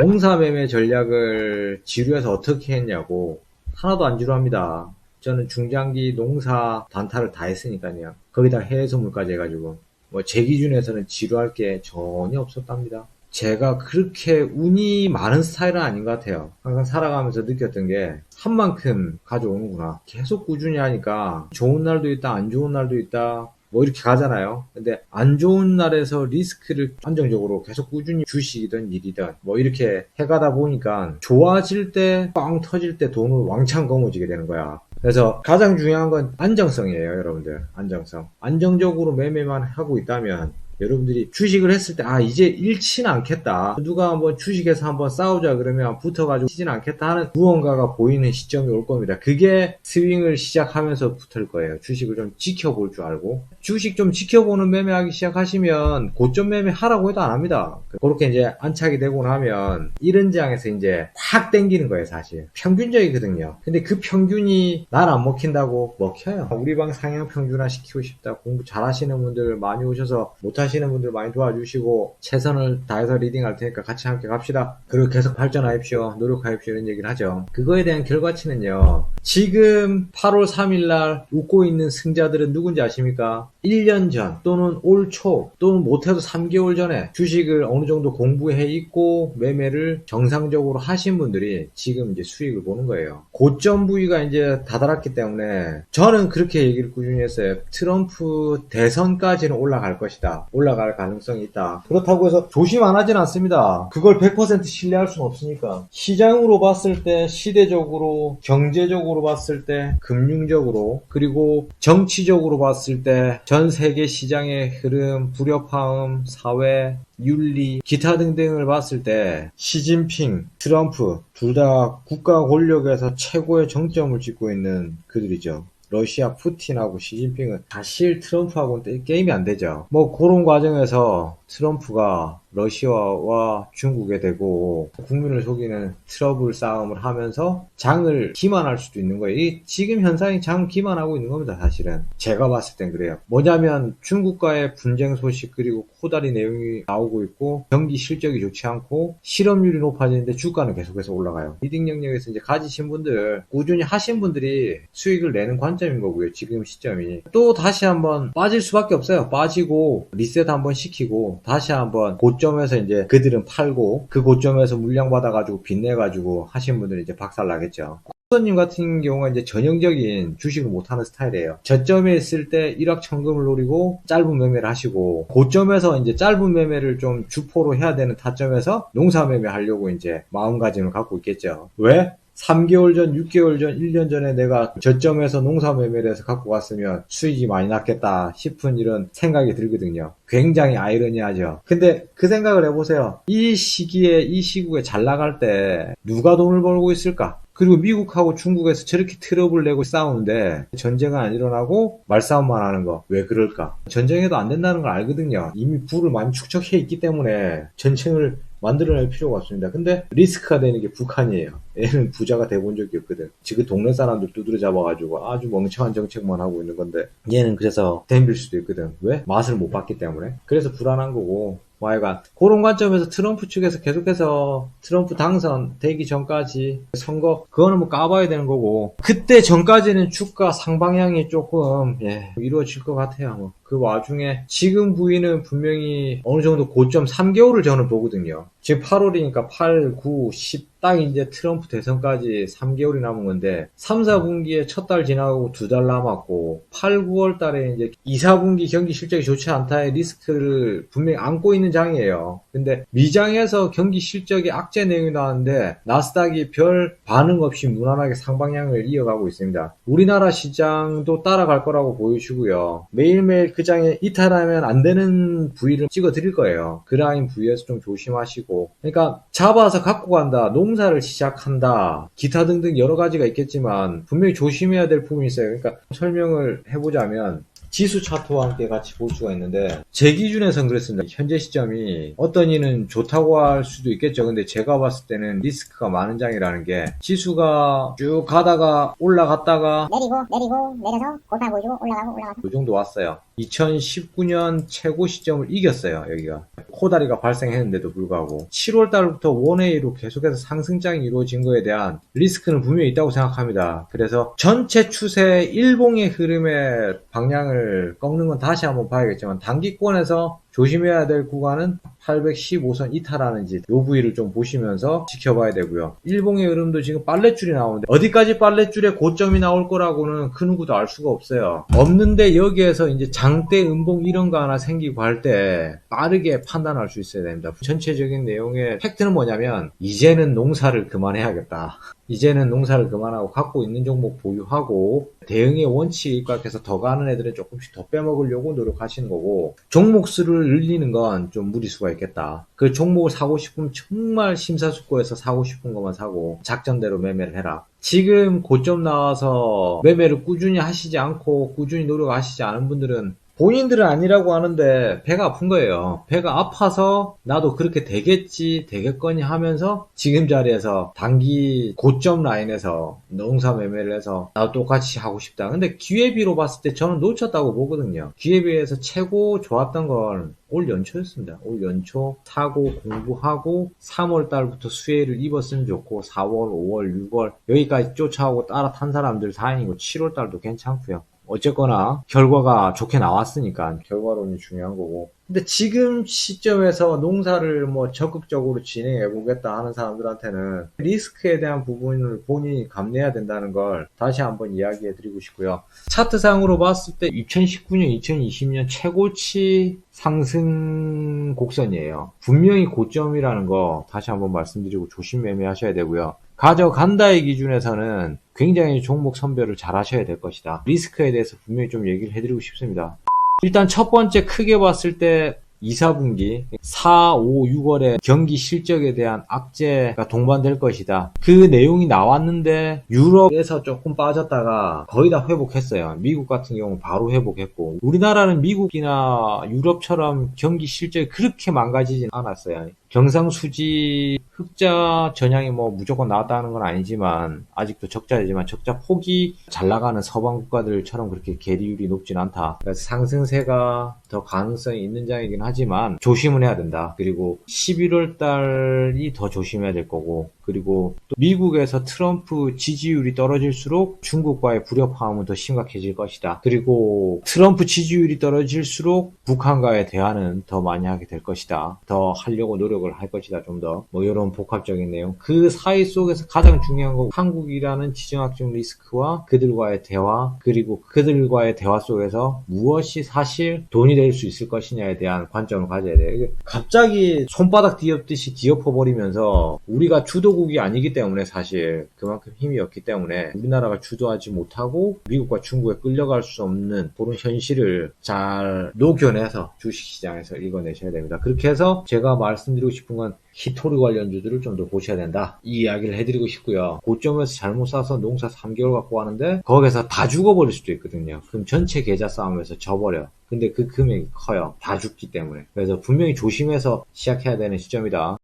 농사매매 전략을 지루해서 어떻게 했냐고. 하나도 안 지루합니다. 저는 중장기 농사 단타를 다 했으니까요. 거기다 해외 선물까지 해가지고 뭐 제 기준에서는 지루할 게 전혀 없었답니다. 제가 그렇게 운이 많은 스타일은 아닌 것 같아요. 항상 살아가면서 느꼈던 게 한 만큼 가져오는구나. 계속 꾸준히 하니까 좋은 날도 있다, 안 좋은 날도 있다. 뭐 이렇게 가잖아요. 근데 안 좋은 날에서 리스크를 안정적으로 계속 꾸준히 주식이든 일이든 뭐 이렇게 해가다 보니까 좋아질 때 빵 터질 때 돈을 왕창 거머쥐게 되는 거야. 그래서 가장 중요한 건 안정성이에요, 여러분들. 안정성. 안정적으로 매매만 하고 있다면 여러분들이 주식을 했을 때 이제 잃지는 않겠다. 누가 한번 주식에서 한번 싸우자 그러면 붙어가지고 치지는 않겠다 하는 무언가가 보이는 시점이 올 겁니다. 그게 스윙을 시작하면서부터일 거예요. 주식을 좀 지켜볼 줄 알고. 주식 좀 지켜보는 매매하기 시작하시면 고점 매매 하라고 해도 안 합니다. 그렇게 이제 안착이 되고 나면 이런 장에서 이제 확 땡기는 거예요, 사실. 평균적이거든요. 근데 그 평균이 날 안 먹힌다고 먹혀요. 우리 방 상향 평준화 시키고 싶다. 공부 잘 하시는 분들 많이 오셔서 못하시는 분들 많이 도와주시고 최선을 다해서 리딩할 테니까 같이 함께 갑시다. 그리고 계속 발전하십시오. 노력하십시오. 이런 얘기를 하죠. 그거에 대한 결과치는요. 지금 8월 3일날 웃고 있는 승자들은 누군지 아십니까? 1년 전 또는 올 초 또는 못해도 3개월 전에 주식을 어느 정도 공부해 있고 매매를 정상적으로 하신 분들이 지금 이제 수익을 보는 거예요. 고점 부위가 이제 다다랐기 때문에 저는 그렇게 얘기를 꾸준히 했어요. 트럼프 대선까지는 올라갈 것이다. 올라갈 가능성이 있다. 그렇다고 해서 조심 안 하진 않습니다. 그걸 100% 신뢰할 수는 없으니까. 시장으로 봤을 때, 시대적으로, 경제적으로 봤을 때, 금융적으로, 그리고 정치적으로 봤을 때 전 세계 시장의 흐름, 불협화음, 사회, 윤리, 기타 등등을 봤을 때 시진핑, 트럼프 둘 다 국가 권력에서 최고의 정점을 찍고 있는 그들이죠. 러시아 푸틴하고 시진핑은 사실 트럼프하고는 게임이 안 되죠. 뭐 그런 과정에서 트럼프가 러시아와 중국에 대고 국민을 속이는 트러블 싸움을 하면서 장을 기만할 수도 있는 거예요. 이 지금 현상이 장 기만하고 있는 겁니다, 사실은. 제가 봤을 땐 그래요. 뭐냐면 중국과의 분쟁 소식 그리고 코다리 내용이 나오고 있고 경기 실적이 좋지 않고 실업률이 높아지는데 주가는 계속해서 올라가요. 리딩 영역에서 이제 가지신 분들, 꾸준히 하신 분들이 수익을 내는 관점인 거고요, 지금 시점이. 또 다시 한번 빠질 수밖에 없어요. 빠지고 리셋 한번 시키고 다시 한번 고점에서 이제 그들은 팔고 그 고점에서 물량 받아가지고 빚내가지고 하신 분들은 이제 박살 나겠죠. 코스님 같은 경우가 이제 전형적인 주식을 못하는 스타일이에요. 저점에 있을 때 일확천금을 노리고 짧은 매매를 하시고 고점에서 이제 짧은 매매를 좀 주포로 해야 되는 타점에서 농사 매매 하려고 이제 마음가짐을 갖고 있겠죠. 왜? 3개월 전, 6개월 전, 1년 전에 내가 저점에서 농사 매매를 해서 갖고 갔으면 수익이 많이 났겠다 싶은 이런 생각이 들거든요. 굉장히 아이러니하죠. 근데 그 생각을 해보세요. 이 시기에, 이 시국에 잘 나갈 때 누가 돈을 벌고 있을까? 그리고 미국하고 중국에서 저렇게 트러블 내고 싸우는데 전쟁은 안 일어나고 말싸움만 하는 거. 왜 그럴까? 전쟁해도 안 된다는 걸 알거든요. 이미 부를 많이 축적해 있기 때문에 전쟁을 만들어낼 필요가 없습니다. 근데 리스크가 되는 게 북한이에요. 얘는 부자가 돼본 적이 없거든. 지금 동네 사람들 두드려 잡아가지고 아주 멍청한 정책만 하고 있는 건데 얘는 그래서 덤빌 수도 있거든. 왜? 맛을 못 봤기 때문에. 그래서 불안한 거고. 하여간 그런 관점에서 트럼프 측에서 계속해서 트럼프 당선 되기 전까지 선거 그거는 뭐 까봐야 되는 거고 그때 전까지는 주가 상방향이 조금 이루어질 것 같아요. 뭐. 그 와중에 지금 부위는 분명히 어느 정도 고점 3개월을 저는 보거든요. 지금 8월이니까 8, 9, 10 딱 이제 트럼프 대선까지 3개월이 남은 건데 3, 4분기에 첫 달 지나가고 2달 남았고 8, 9월 달에 이제 2, 4분기 경기 실적이 좋지 않다의 리스크를 분명히 안고 있는 장이에요. 근데 미장에서 경기 실적이 악재 내용이 나왔는데 나스닥이 별 반응 없이 무난하게 상방향을 이어가고 있습니다. 우리나라 시장도 따라갈 거라고 보여주고요. 매일매일 그 장에 이탈하면 안 되는 부위를 찍어 드릴 거예요. 그 라인 부위에서 좀 조심하시고 그러니까 잡아서 갖고 간다. 농사를 시작한다. 기타 등등 여러 가지가 있겠지만 분명히 조심해야 될 부분이 있어요. 그러니까 설명을 해보자면 지수 차트와 함께 같이 볼 수가 있는데 제 기준에서는 그렇습니다. 현재 시점이 어떤 이는 좋다고 할 수도 있겠죠. 근데 제가 봤을 때는 리스크가 많은 장이라는 게 지수가 쭉 가다가 올라갔다가 내려서 고타 보여주고 올라가고 이 정도 왔어요. 2019년 최고 시점을 이겼어요. 여기가 코다리가 발생했는데도 불구하고 7월 달부터 원웨이로 계속해서 상승장이 이루어진 거에 대한 리스크는 분명히 있다고 생각합니다. 그래서 전체 추세 일봉의 흐름의 방향을 꺾는 건 다시 한번 봐야겠지만 단기권에서 조심해야 될 구간은 815선 이탈하는지 이 부위를 좀 보시면서 지켜봐야 되고요. 일봉의 흐름도 지금 빨랫줄이 나오는데 어디까지 빨랫줄에 고점이 나올 거라고는 그 누구도 알 수가 없어요. 없는데 여기에서 이제 장대 음봉 이런 거 하나 생기고 할 때 빠르게 판단할 수 있어야 됩니다. 전체적인 내용의 팩트는 뭐냐면 이제는 농사를 그만해야겠다. 이제는 농사를 그만하고 갖고 있는 종목 보유하고 대응의 원칙에 입각해서 더 가는 애들은 조금씩 더 빼먹으려고 노력하시는 거고 종목 수를 늘리는 건 좀 무리수가 있겠다. 그 종목을 사고 싶으면 정말 심사숙고해서 사고 싶은 것만 사고 작전대로 매매를 해라. 지금 고점 나와서 매매를 꾸준히 하시지 않고 꾸준히 노력하시지 않은 분들은 본인들은 아니라고 하는데 배가 아픈 거예요. 배가 아파서 나도 그렇게 되겠거니 하면서 지금 자리에서 단기 고점 라인에서 농사 매매를 해서 나도 똑같이 하고 싶다. 근데 기회비로 봤을 때 저는 놓쳤다고 보거든요. 기회비에서 최고 좋았던 건 올 연초였습니다. 올 연초 사고 공부하고 3월 달부터 수혜를 입었으면 좋고 4월, 5월, 6월 여기까지 쫓아오고 따라탄 사람들 다행이고 7월 달도 괜찮고요. 어쨌거나 결과가 좋게 나왔으니까 결과론이 중요한 거고. 근데 지금 시점에서 농사를 뭐 적극적으로 진행해 보겠다 하는 사람들한테는 리스크에 대한 부분을 본인이 감내해야 된다는 걸 다시 한번 이야기해 드리고 싶고요. 차트상으로 봤을 때 2019년, 2020년 최고치 상승 곡선이에요. 분명히 고점이라는 거 다시 한번 말씀드리고 조심 매매하셔야 되고요. 가져간다의 기준에서는 굉장히 종목 선별을 잘 하셔야 될 것이다. 리스크에 대해서 분명히 좀 얘기를 해드리고 싶습니다. 일단 첫 번째 크게 봤을 때 2, 4분기 4, 5, 6월에 경기 실적에 대한 악재가 동반될 것이다. 그 내용이 나왔는데 유럽에서 조금 빠졌다가 거의 다 회복했어요. 미국 같은 경우는 바로 회복했고 우리나라는 미국이나 유럽처럼 경기 실적이 그렇게 망가지진 않았어요. 경상수지 흑자 전향이 뭐 무조건 나왔다는 건 아니지만 아직도 적자이지만 적자 폭이 잘 나가는 서방 국가들처럼 그렇게 계리율이 높진 않다. 그래서 상승세가 더 가능성이 있는 장이긴 하지만 조심은 해야 된다. 그리고 11월 달이 더 조심해야 될 거고 그리고 또 미국에서 트럼프 지지율이 떨어질수록 중국과의 불협화음은 더 심각해질 것이다. 그리고 트럼프 지지율이 떨어질수록 북한과의 대화는 더 많이 하게 될 것이다. 더 하려고 노력을 할 것이다. 좀 더 뭐 이런 복합적인 내용. 그 사이 속에서 가장 중요한 건 한국이라는 지정학적 리스크와 그들과의 대화 그리고 그들과의 대화 속에서 무엇이 사실 돈이 될 수 있을 것이냐에 대한 관점을 가져야 돼요. 갑자기 손바닥 뒤엎듯이 뒤엎어버리면서 우리가 주도국이 아니기 때문에 사실 그만큼 힘이 없기 때문에 우리나라가 주도하지 못하고 미국과 중국에 끌려갈 수 없는 그런 현실을 잘 녹여내서 주식시장에서 읽어내셔야 됩니다. 그렇게 해서 제가 말씀드리고 싶은 건 히토리 관련주들을 좀 더 보셔야 된다. 이 이야기를 해드리고 싶고요. 고점에서 잘못 사서 농사 3개월 갖고 하는데 거기서 다 죽어버릴 수도 있거든요. 그럼 전체 계좌 싸움에서 져버려. 근데 그 금액이 커요. 다 죽기 때문에. 그래서 분명히 조심해서 시작해야 되는 시점이다.